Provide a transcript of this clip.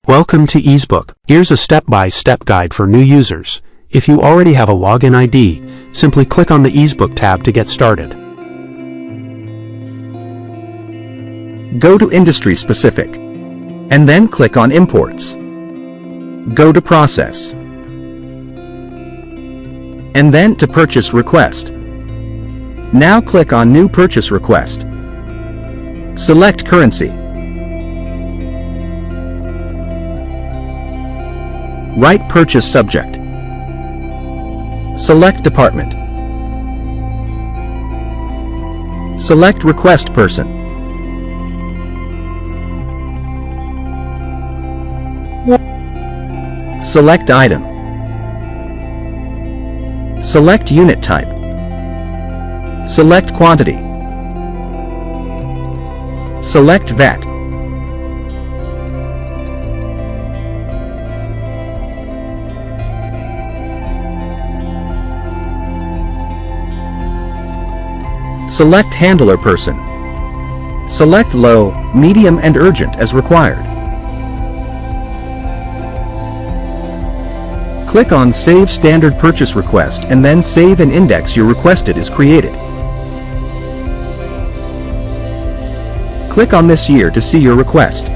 Welcome to EEZBOOK. Here's a step-by-step guide for new users. If you already have a login ID, simply click on the EEZBOOK tab to get started. Go to Industry Specific, and then click on Imports. Go to Process, and then to Purchase Request. Now click on New Purchase Request. Select Currency. Write Purchase Subject. Select Department. Select Request Person. Select Item. Select Unit Type. Select Quantity. Select VAT. Select Handler Person. Select Low, Medium and Urgent as required. Click on Save Standard Purchase Request and then save an index your requested is created. Click on this year to see your request.